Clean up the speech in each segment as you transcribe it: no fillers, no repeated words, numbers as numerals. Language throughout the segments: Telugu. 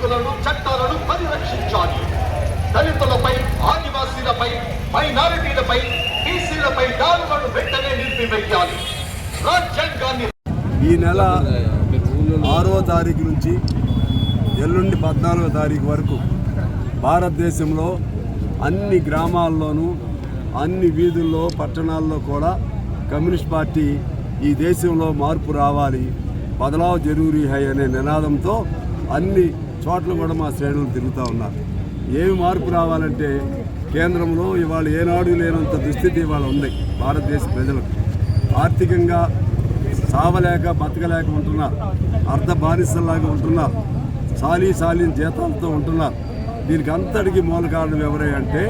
హక్కులను చట్టాలను పరిరక్షించాలి. దళితులపై, ఆదివాసీలపై, మైనారిటీలపై, బీసీలపై దాడులను వెంటనే నిలిపివేయాలి. రాజ్యాంగాన్ని ఈ నెల 6వ తారీఖు నుంచి ఎల్లుండి 14వ తారీఖు వరకు భారతదేశంలో అన్ని గ్రామాల్లోనూ అన్ని వీధుల్లో పట్టణాల్లో కూడా కమ్యూనిస్ట్ పార్టీ ఈ దేశంలో మార్పు రావాలి, బదలావ్ జరూరీ హై అనే నినాదంతో అన్ని చోట్ల కూడా మా శ్రేణులు తిరుగుతూ ఉన్నారు. ఏమి మార్పు రావాలంటే కేంద్రంలో ఇవాళ ఏనాడు లేనంత దుస్థితి ఇవాళ ఉంది. భారతదేశ ప్రజలకు ఆర్థికంగా సావలేక బతకలేక ఉంటున్నారు, అర్ధ బానిసల్లాగా ఉంటున్నారు, సాలీన జీతాలతో ఉంటున్నారు. దీనికి అంతటికి మూల కారణం ఎవరే అంటే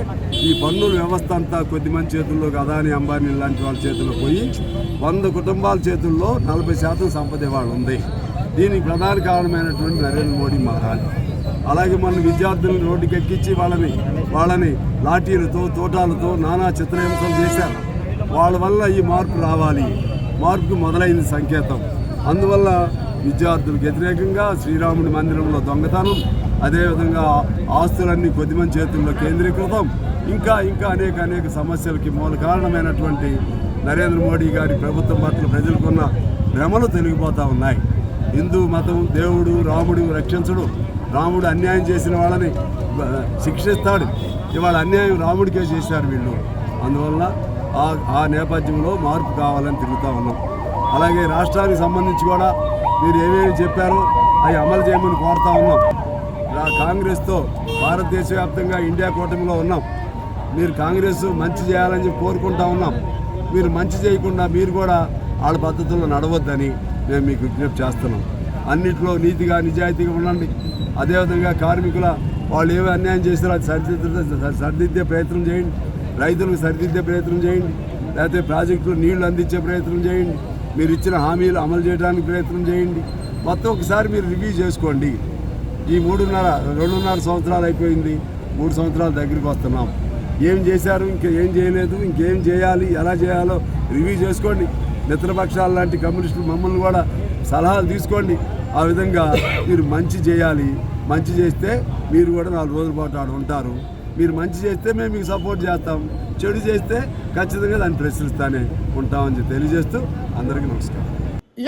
ఈ పన్నుల వ్యవస్థ అంతా కొద్దిమంది చేతుల్లో, అదాని అంబానీ లాంటి వాళ్ళ చేతుల్లో పోయి 100 కుటుంబాల చేతుల్లో 40% సంపద ఇవాళ ఉంది. దీనికి ప్రధాన కారణమైనటువంటి నరేంద్ర మోడీ మహారాజు. అలాగే మన విద్యార్థులను రోడ్డుకి ఎక్కించి వాళ్ళని లాఠీలతో, తోటాలతో నానా చిత్రహింసలు చేశారు. వాళ్ళ వల్ల ఈ మార్పు రావాలి, మార్పుకు మొదలైంది సంకేతం. అందువల్ల విద్యార్థులకు వ్యతిరేకంగా శ్రీరాముడి మందిరంలో దొంగతనం, అదేవిధంగా ఆస్తులన్నీ కొద్దిమంది చేతుల్లో కేంద్రీకృతం, ఇంకా అనేక సమస్యలకి మూల కారణమైనటువంటి నరేంద్ర మోడీ గారి ప్రభుత్వం పట్ల ప్రజలకున్న భ్రమలు తొలగిపోతూ ఉన్నాయి. హిందూ మతం, దేవుడు, రాముడు రక్షించడు, రాముడు అన్యాయం చేసిన వాళ్ళని శిక్షిస్తాడు. ఇవాళ అన్యాయం రాముడికే చేశారు వీళ్ళు. అందువల్ల ఆ నేపథ్యంలో మార్పు కావాలని తిరుగుతూ ఉన్నాం. అలాగే రాష్ట్రానికి సంబంధించి కూడా మీరు ఏమేమి చెప్పారో అవి అమలు చేయమని కోరుతూ ఉన్నాం. కాంగ్రెస్తో భారతదేశ వ్యాప్తంగా ఇండియా కూటమిలో ఉన్నాం. మీరు కాంగ్రెస్ మంచి చేయాలని చెప్పి కోరుకుంటా ఉన్నాం. మీరు మంచి చేయకుండా మీరు కూడా వాళ్ళ పద్ధతుల్లో నడవద్దని మేము మీకు విజ్ఞప్తి చేస్తున్నాం. అన్నింటిలో నీతిగా నిజాయితీగా ఉండండి. అదేవిధంగా కార్మికుల వాళ్ళు ఏమి అన్యాయం చేస్తారో అది సరిదిద్దే ప్రయత్నం చేయండి. రైతులకు సరిదిద్దే ప్రయత్నం చేయండి. లేకపోతే ప్రాజెక్టులు నీళ్లు అందించే ప్రయత్నం చేయండి. మీరు ఇచ్చిన హామీలు అమలు చేయడానికి ప్రయత్నం చేయండి. మొత్తం ఒకసారి మీరు రివ్యూ చేసుకోండి. ఈ 2.5 సంవత్సరాలు అయిపోయింది, 3 సంవత్సరాల దగ్గరికి వస్తున్నాం. ఏం చేశారు, ఇంకేం చేయలేదు, ఇంకేం చేయాలి, ఎలా చేయాలో రివ్యూ చేసుకోండి. మిత్రపక్షాల లాంటి కమ్యూనిస్టులు మమ్మల్ని కూడా సలహాలు తీసుకోండి. ఆ విధంగా మీరు మంచి చేయాలి. మంచి చేస్తే మీరు కూడా 4 రోజుల పాటు ఆడ ఉంటారు. మీరు మంచి చేస్తే మేము మీకు సపోర్ట్ చేస్తాం, చెడు చేస్తే ఖచ్చితంగా దాన్ని ప్రశ్నిస్తానే ఉంటామని తెలియజేస్తూ అందరికీ నమస్కారం.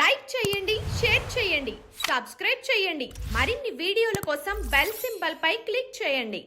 లైక్ చేయండి, షేర్ చేయండి, సబ్స్క్రైబ్ చేయండి. మరిన్ని వీడియోల కోసం బెల్ సింబల్ పై క్లిక్ చేయండి.